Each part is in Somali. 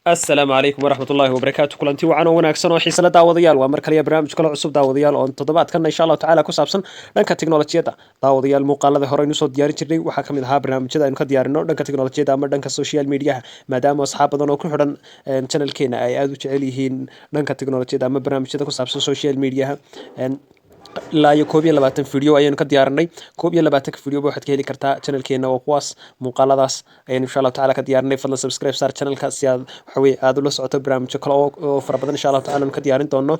السلام عليكم ورحمة الله وبركاته كلنتي وعنا وناكسن وحيسنا داوديال ومركليا برنامج كلا عصب داوديال oo toddobaadkan insha Allah taala ku saabsan dhanka tiknoolajiyada daawadayaal muuqaalada hore inuu soo diyaarin jirnay waxa kamid ahaa barnaamijyada aynu ka diyaarino dhanka tiknoolajiyada ama dhanka social media maadaama asxaab badan oo ku xidhan channelkeena ay aad u jecel yihiin dhanka tiknoolajiyada ama barnaamijyada ku saabsan social media ilaa iyo 22 video ayaynu ka diyaarinay 22 video waxaad ka heli kartaa channelkeena oo kuwaas muuqaaladaas ayaynu insha Allah taala ka diyaarinay fadlan subscribe saar channelka si aad waxa weey aad ula socoto barnaamijyo kale oo fara badan insha Allah taala ka diyaarin doono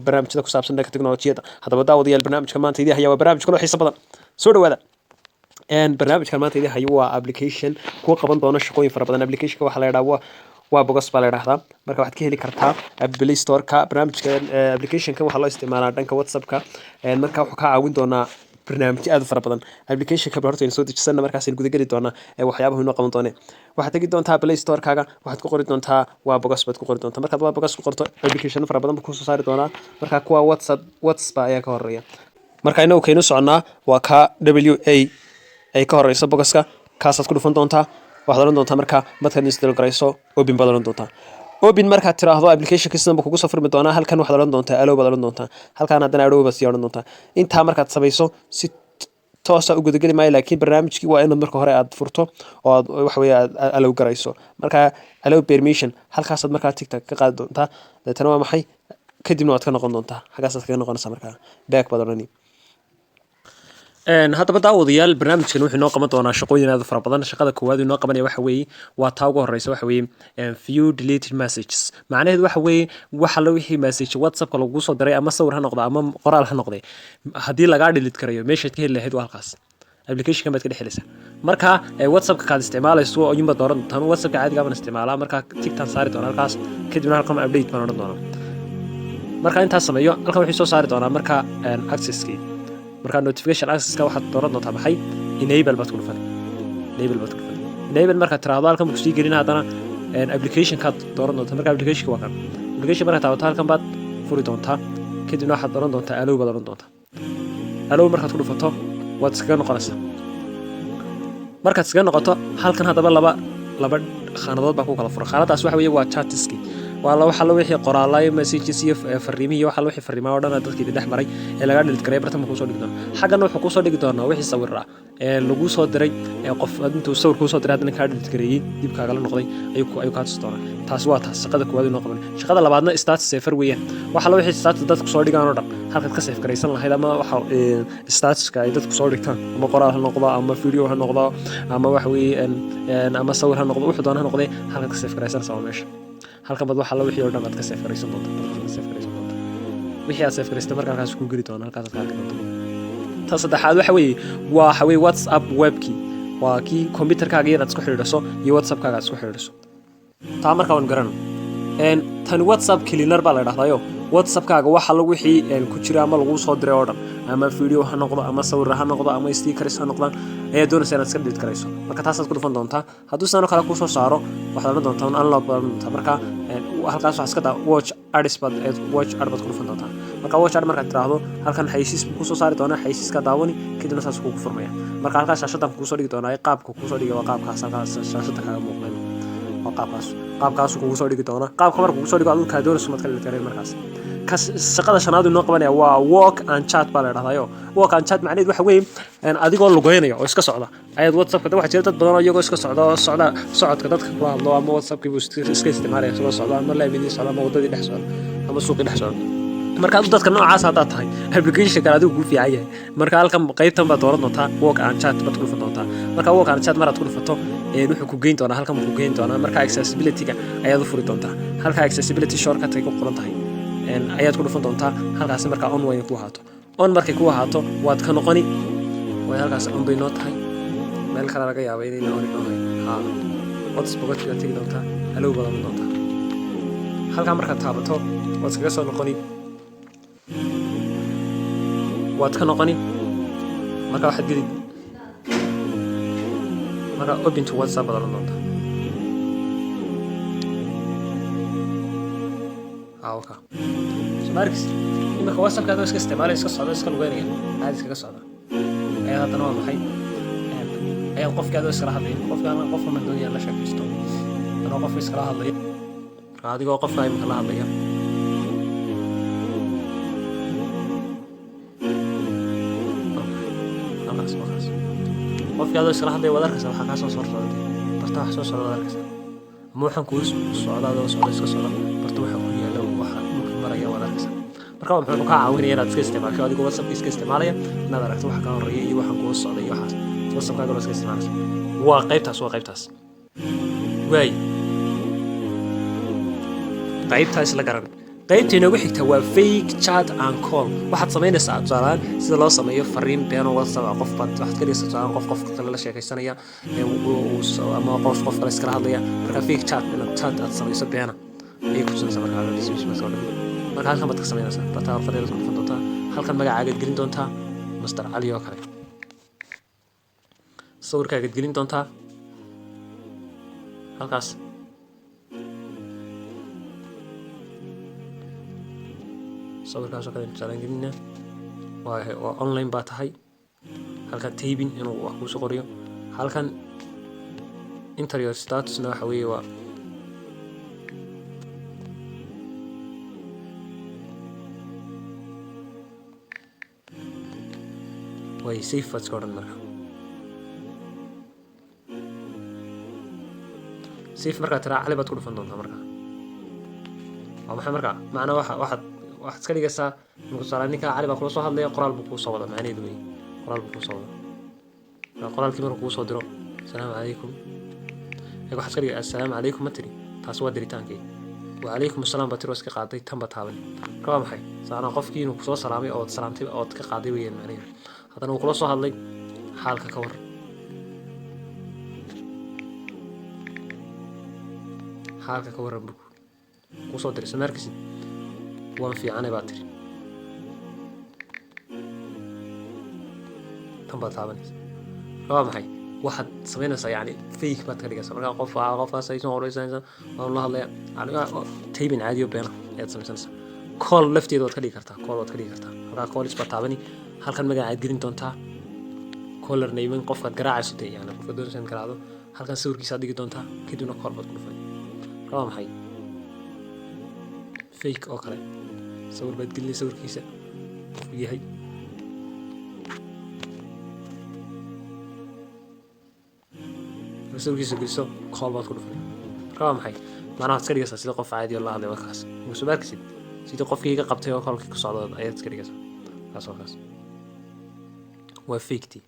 barnaamijyada ku saabsan dhanka tiknoolajiyada hadaba daawadayaal barnaamijka maanta idii haya waa barnaamij kale oo xiiso badan soo dhawaada barnaamijkan maanta idii haya waa application ku qaban doona shaqooyin fara badan applicationka waxa la yiraahdaa waa bogas baa la yiraahdaa marka waxaad ka heli kartaa Play Store-ka barnaamijka application-ka waxa loo isticmaalaa dhanka WhatsApp-ka marka wuxuu ka caawin doonaa barnaamijyo aad fara badan application-ka horta in soo dejisanna markaas in gudaha gali doona waxyaabaha inoo qaban doona waxaad tagi doontaa Play Store-kaaga waxaad ku qori doontaa waa bogas baad ku qori doontaa markaad waa bogas ku qorto application fara badan ku soo saari doona marka kuwa WhatsApp ayaa ka horeeya marka inuu keeno soconaa waa ka ay ka horeyso bogaska kaasaad ku dhufan doontaa waxaad oran doontaa marka markaad install garayso open baad oran doontaa open markaad tiraahdo application kiisaba kugu soo furmi doona halkan waxaad oran doontaa allow baad oran doontaa halkan haddana allow baad sii oran doontaa inta markaad samayso si toos ah u gudagali maayo laakiin barnaamijkii waa inaad marka hore aad furto oo aad wax weey aad allow garayso marka allow permission halkaas aad marka TikTok ka qaadi doontaa dadana waa maxay kadibna waad ka noqon doontaa xagaas aad ka noqonaysaa marka back baad orani hadaba daawadayaal barnaamijkan wuxuu noo qaban doonaa shaqooyin aad fara badan shaqada koowaad inoo qabanaya waxa weeye waa taa ugu horeysa waxa weeye few deleted messages macnaheedu waxa weeye waxa la wixii message WhatsApp-ka lagu soo diray ama sawir ha noqdo ama qoraal ha noqdo hadii laga delete karayo meeshaad ka heli lahayd waa halkaas application-ka baad ka dhexelaysaa marka WhatsApp-ka kaad isticmaalayso oo yimba dooran tan WhatsApp-ka caadiga ah isticmaalaa marka TikTok saari doona halkaas kadibna halkan update baan oran doonaa marka intaas sameeyo halkan wuxuu soo saari doonaa marka access-kii marka notification access-ka waxaad dooran doontaa maxay enable baad ku dhufan enable marka tiraahdo halkan ku sii gelin hadana application-ka dooran doontaa marka application-ka waa kan application marka taabato halkan baad furi doontaa kadibna waxaad dooran doontaa allow baad oran doontaa allow markaad ku dhufato waad iskaga noqonaysaa markaad iskaga noqoto halkan hadaba laba khaanadood baa ku kala furan khaanadaas waxa weeye waa chat-iski wala waxa la wixii qoraalay messages iyo fariimihi waxa la wixii fariimaha oo dhan dadkii dhex maray ee laga delete karay bartama ku soo dhigi doona xaggan wuxuu ku soo dhigi doonaa wixii sawir ah lagu soo diray qof intuu sawir ku soo diray hadana ka delete kareeyay dib kaaga la noqday ayuu ka tustaa taas waa taas shaqada koowaad inoo qaban shaqada labaadna status safer weeyaan waxa la wixii status dadku soo dhigaan oo dhan halkaad ka save garaysan lahayd ama waxa statuska ay dadku soo dhigtaan ama qoraal ha noqdo ama video ha noqdo ama wax weeye ama sawir ha noqdo wuxuu doona ha noqday halkaad ka save garaysan soo meesha halkan bad waxa la wixii oo dhan aad ka save garaysan doonto wixii aad save garaysay marka halkaas ku geli doona halkaas aad ka arki doonto taas saddexaad waxa weeye WhatsApp webkii waa kii computerkaaga inaad isku xiriiriso iyo WhatsApp-kaaga isku xiriiriso taa marka waan garano tan WhatsApp cleaner baa la yiraahdaa WhatsApp-kaaga waxa lagu wixii ku jira ama lagu soo diray oo dhan ama video ha noqdo ama sawir ha noqdo ama stickers ha noqdaan ayaa doonaysaa inaad iska delete karayso marka taas aad ku dhufan doontaa hadduu sano kale ku soo saaro waxaad oran doontaa unlock baa doontaa marka halkaas waxa iska daa watch ads baad ku dhufan doontaa marka watch ad marka tiraahdo halkan xayisiis ku soo saari doona xayisiiska daawani kadibna saas ku furmaya marka halkaas shaashadan ku soo dhigi doona qaabka ku soo dhigi waa qaabkaas halkaas shaashada kaaga muuqdo waa qaabkaas ku soo dhigi doona qaabka marka ku soo dhigo aduu ka doonayso mad kale karay markaas shaqada shanaad inoo qabanaya waa walk and chat baa la yiraahdaa walk and chat macnaheedu waxa weeye adigoo lugeynaya oo iska socda ayaad WhatsApp-ka waxa jira dad badan oo iyagoo iska socodka dadka kula hadlo ama WhatsApp-kii buu iska isticmaalaya soo socda ama laamidii socda ama wadadii dhex socda ama suuqii dhex socda marka dadka noocaas hadda tahay application kale adigu ku fiican yahay marka halkan qaybtan baad dooran doontaa walk and chat baad ku dhufan doontaa marka walk and chat maraad ku dhufato wuxuu ku geyn doonaa halkan ku geyn doonaa marka accessibility-ga ayaad u furi doontaa halka accessibility shortcut ay ku qoran tahay ayaad ku dhufan doontaa halkaas marka on way ku ahaato on markay ku ahaato waad ka noqoni way halkaas on bay noo tahay meel kale laga yaabo inay on noqoto hotspot-ka tagi doontaa allow badan doontaa halka marka taabato waad iskaga soo noqoni waad ka noqoni marka waxaad geli marka open to WhatsApp badan doontaa okay markis imika WhatsApp-kaada iska isticmaalay iska socdo iska lugeynaya caadi iskaga socda ayaa haddana waa maxay ayaa qofkaada iskala hadlaya qofka ma doonaya la sheekaysto anoo qof iskala hadlaya adigoo qofka imika la hadlaya qofkaada iskala hadlaya wada arkaysa waxaa kaa soo socday barta wax soo socda wada arkaysa ama waxaan kuu socdaa adoo socda iska socda barta waxa ku yaala waxa dhulka maraya wada arkaysa marka wuxuu kaa caawinaya inaad iska isticmaasho adigoo WhatsApp iska isticmaalaya inaad aragto waxa ka horeeya iyo waxa kuu socda iyo waxaas WhatsApp-kaaga iska isticmaalaysa waa qaybtaas qaybtaas la garan qaybta inoogu xigta waa fake chat and call waxaad samaynaysaa tusaalaan sida loo sameeyo fariin been oo WhatsApp qof baad waxaad ka dhigaysaa tusaalaan qof kale la sheekaysanaya ama qof kale iskala hadlaya marka fake chat inaad chat aad samayso beena ay ku tusinaysaa marka marka halkan baad ka samaynaysaa barta fariin ku dhufan doontaa halkan magacaaga gelin doontaa Mr. Ali oo kale sawirkaaga gelin doontaa halkaas sawirkaas oo kale intaan gelina waa online baa tahay halkan taybin inuu wax ku soo qoriyo halkan interior statusna waxa weeye waa way safe what's going on marka safe marka tira cali baad ku dhufan doontaa marka waa maxay marka macna waxaad iska dhigaysaa inuu saaran ninka cali baa kula soo hadlaya qoraal buu ku soo wada macnaheedu weey qoraal buu ku soo wada qoraalkii markuu ku soo diro assalaamu calaykum waxaad iska dhigaysaa assalaamu calaykum ma tiri taas waa diritaankii wa calaykum assalaam batiro iska qaaday tan bataaban marka waa maxay saaraan qofkii inuu ku soo salaamay oo salaamtay oo ka qaaday weeyaan macnaheedu haddana uu kula soo hadlay xaalka ka war xaalka ka waran buu ku soo diray samarkiisi waan fiicanay baa tiri tan baad taabanaysa waa maxay waxaad samaynaysaa yani fake baad ka dhigaysaa marka qofkaas ay soo horeysanaysaa waan la hadlaya aniga taybin caadiyo beena ayaad samaysanaysaa call lafteeda waad ka dhigi kartaa marka call baad taabani halkan magacaad gelin doontaa caller name qofkaad garaacayso dee yani qofka doonaysa in garaacdo halkan sawirkiisa dhigi doontaa kadibna call baad ku dhufan waa maxay fake oo kale sawir baad gelinay sawirkiisa qofku yahay sawirkiisa geliso call baad ku dhufan waa maxay macnaha iska dhigaysaa sida qof caadi oo la hadlay warkaas musu baarkisid sida qofkii ka qabtay oo callkii ku socdo ayaad iska dhigaysaa kaas waa faketi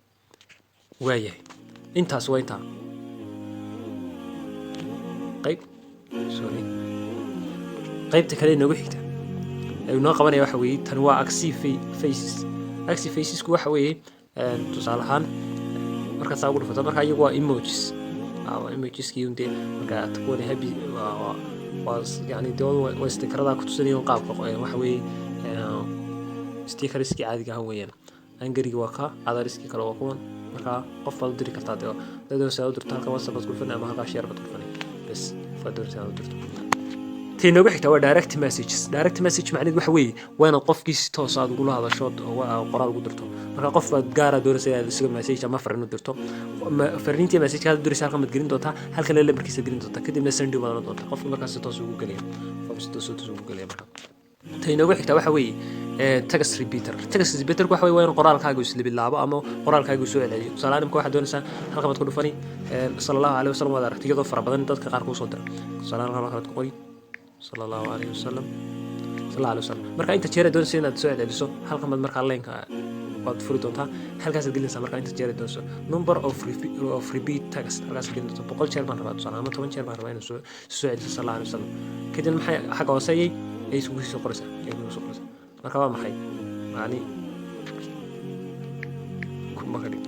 waayahay intaas waa intaa qaybta kale inoogu xigta ee inoo qabanaya waxa weeye tan waa active facesku waxa weeye tusaale ahaan markaas ugu dhufato marka iyagu waa emojiskii unde marka kuwani happy waa yani doodu waa stikerada ku tusinayaan qaabka waxa weeye stikerskii caadiga ah weeyaan angariga waa ka adariskii kale waa kuwan marka qof baad u diri kartaa dadoo saa u dirto halka WhatsApp baad ku dhufanay ama halka share baad ku dhufanay bas fadhur saa u dirto تينو بحكي هو direct message معناه waxa weeye waa inaad qofkii si toos ah ugu la hadasho oo qoraal ugu dirto marka qof baad gaar ah doonaysa inaad isaga message ama fariin u dirto fariintii message ka diraysa halka mad gelin doontaa halka la lambarkiisa gelin doontaa kadibna send u badan doontaa qofka markaas si toos ugu galaya marka تينو بحكي waxa weeye text repeater waxa weeye waa in qoraalkaagu isla bilaabo ama qoraalkaagu soo celiyo salaam ku waxa doonaysa halka mad ku dhufani sallallahu alayhi wasallam wada aragtiyada fara badan dadka qaar ku soo dira salaam halka ku qori صلى الله عليه وسلم marka inta jeer doonaysa inaad soo celiso halka mad marka leenka waad furi doontaa halkaas aad gelinaysaa marka inta jeer doonayso number of repeat text halkaas gelin doontaa 100 jeer baan rabaa tusana ama 10 jeer baan rabaa inaan soo celiso sallallahu alayhi wasallam kadib maxay xaq hoosayay ay isugu soo qoraysaa marka waa maxay yani kuma kali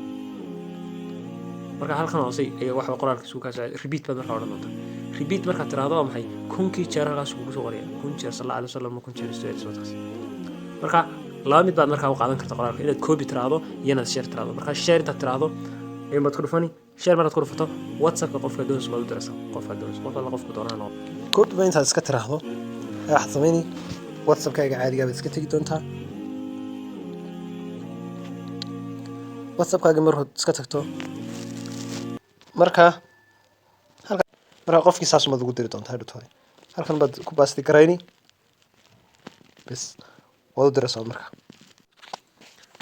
marka halkan hoosay ay wax qoraalka isugu kaas repeat bad marka oran doontaa repeat marka tiraahdo waa maxay kunkii jeer halkaas ugu soo qoraya kun jeer sallallahu alayhi wasallam kun jeer soo celiso taas marka laba mid baad marka u qaadan kartaa qoraalka inaad copy tiraahdo iyo inaad share tiraahdo marka share inta tiraahdo ay mad ku dhufani share marka ku dhufato WhatsApp qofka doonaysa baad u diraysaa qofka doonaysa qofka doonana copy ba inta iska tiraahdo waxa sameeyay whatsappkaaga caadigaa baad iska tegi doontaa. whatsappkaaga marhood iska tagto markaa qofkii saas umaad ugu diri doontaa hadhowtooda. halkan baad ku baasti garayni bes waad u diraysaa markaa.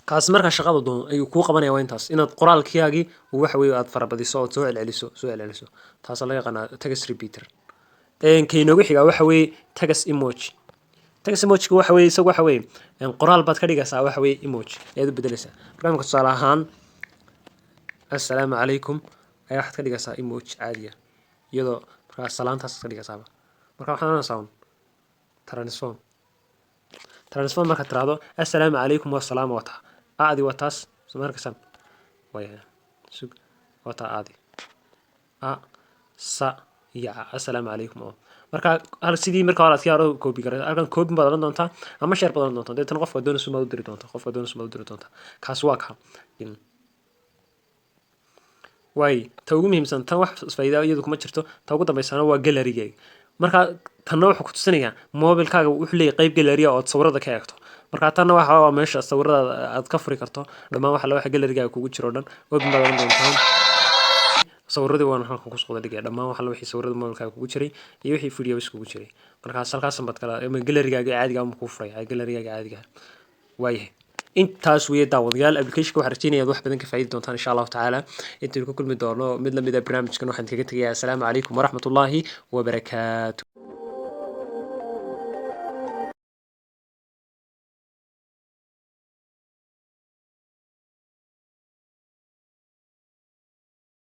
kaas markaa shaqada doon ayuu kuu qabanaya waa intaas inaad qoraalkiyaagii waxa weeye aad farabadiso ood soo celceliso taasoo laga yaqaanaa text repeater. kaynoogu xigaa waxa weeye text emoji. text emoji-ga waxa weeye isagu waxa weeye qoraal baad ka dhigaysaa waxa weeye emoji ayaad u bedelaysaa. marka tusaale ahaan assalaamu calaykum ayaa waxaad ka dhigaysaa emoji caadiya iyadoo markaa salaantaas ka dhigaysaaba. marka waxaad oranaysaa transform markaad tiraahdo assalaamu calaykum waa salaam wataa aadi waa taas soo markaysan sug wataa aadi sa ya assalaamu calaykum oo marka hal sidii marka hore aad ka haro copy garay halkan copy baad oran doontaa ama share baad oran doontaa deetana qofka doonayso ma u diri doontaa kaas waa ka way ta ugu muhiimsan tan wax faa'iido iyadu kuma jirto ta ugu dambeysana waa gallery-gaaga. marka tanna wuxuu ku tusinayaa mobilkaaga wuxuu leeyahay qayb gallery oo sawirada ka eegto. marka tanna waxa waa meesha sawirada aad ka furi karto dhammaan waxa gallery-gaaga kugu jiro dhan open baad oran doontaa. sawiradii waan halkan ku soo dhigay dhammaan waxa wixii sawirada mobilkaaga kugu jiray iyo wixii videos kugu jiray. markaas halkaas baad kala gallery-gaaga caadiga ah ku furay gallery-gaaga caadiga waayahay. intaas weeye daawadayaal application-ka waxaan rajeynayaa wax badan ka faa'iidi doontaan insha allahu tacaala. intaan ku kulmi doono mid lamid ah barnaamijkan waxaan kaga tegayaa assalaamu calaykum waraxmatullaahi wabarakaatu.